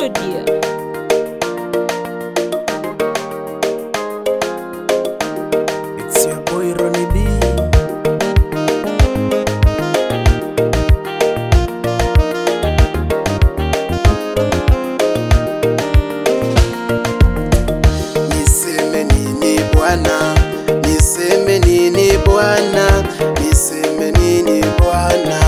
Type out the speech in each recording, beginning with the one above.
Studio. It's your boy Ronnie B. Niseme nini Bwana, niseme nini Bwana, niseme nini Bwana,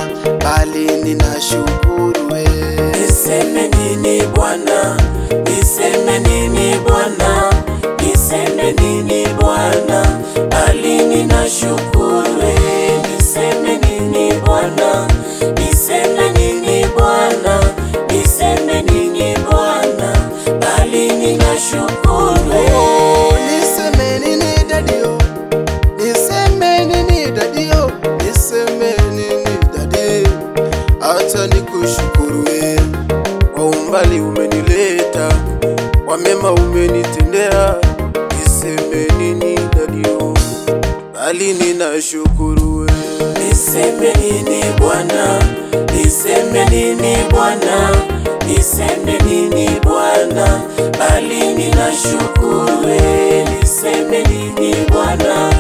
bali ninashukuru wewe. Niseme nini Bwana, niseme nini Bwana, niseme nini Bwana, bali ninashukuru wewe. Niseme nini Bwana, niseme nini Bwana, niseme nini Bwana, bali ninashukuru wewe. Niseme nini dadio, niseme nini dadio, niseme nini dadio, acha nikushukuru wewe. Kwa umbali umenileta, kwa mema umenitendea. Niseme nini dadio, bali ninashukuru wewe. Niseme nini Bwana, niseme nini Bwana, niseme nini Bwana, bali ninashukuru wewe. Niseme nini Bwana,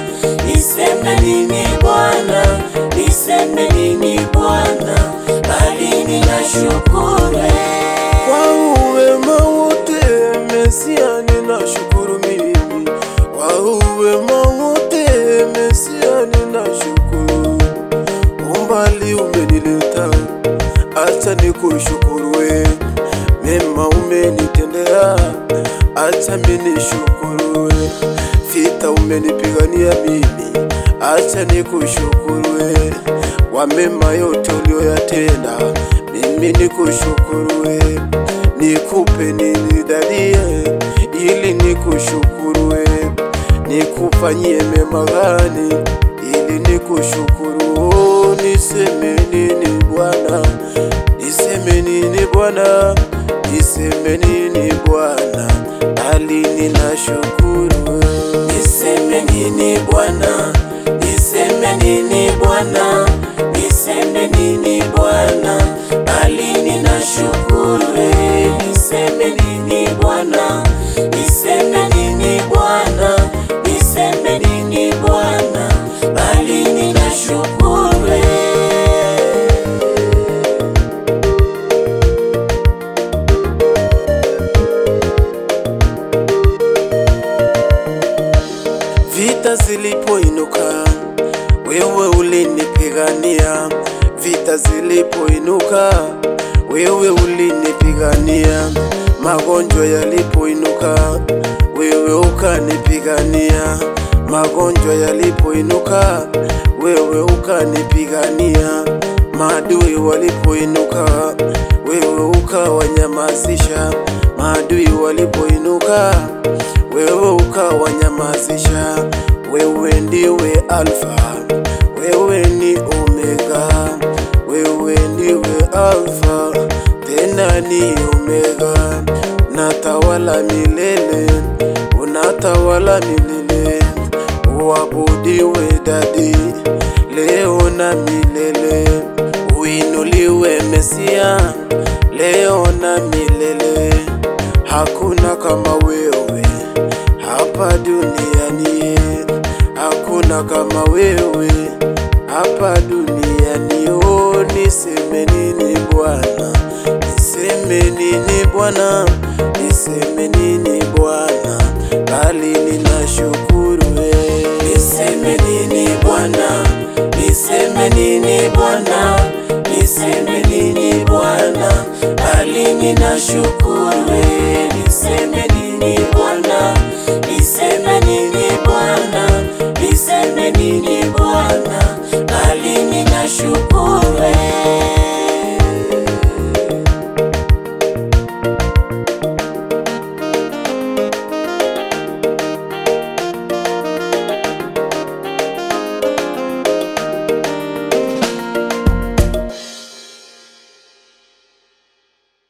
niseme nini Bwana, niseme nini Bwana, bali ninashukuru wewe. Kwa uwema wote Mesia ninashukuru mimi, kwa uwema wote Mesia ninashukuru. Umbali umenileta, acha nikushukuru wewe. Mema umenitendea, acha mimi nishukuru wewe. Vita umenipigania mimi, acha nikushukuru wewe. Kwa mema yote uliyoyatenda, mimi nikushukuru wewe. Nikupe nini dadia, ili nikushukuru wewe? Nikufanyie mema gani, ili nikushukuru? Oh, niseme nini Bwana, niseme nini Bwana, niseme nini Bwana, bali ninashukuru. Niseme nini Bwana, niseme nini Bwana, niseme nini Bwana, bali ninashukuru wewe. Niseme nini Bwana, niseme nini Bwana, niseme nini Bwana, bali ninashukuru wewe. Vita zilipoinuka, wewe ulinipigania. Vita zilipoinuka, wewe ulinipigania. Magonjwa yalipoinuka, wewe ukanipigania. Magonjwa yalipoinuka, wewe ukanipigania. Maadui walipoinuka, wewe ukawanyamazisha. Maadui walipoinuka, wewe ukawanyamazisha. Wewe ndiwe Alfa, wewe ni Omega. Wewe ndiwe Alfa, tena ni Omega. Unatawala milele, unatawala milele. Uabudiwe dadi, leo na milele. Uinuliwe Mesia, leo na milele. Hakuna kama wewe hapa duniani, hakuna kama wewe hapa duniani. Oh, niseme nini Bwana, niseme nini Bwana, niseme nini Bwana, bali ninashukuru wewe. Niseme nini Bwana, niseme nini Bwana, niseme nini Bwana, bali ninashukuru wewe. Niseme nini Bwana, niseme nini Bwana, niseme nini Bwana, bali ninashukuru.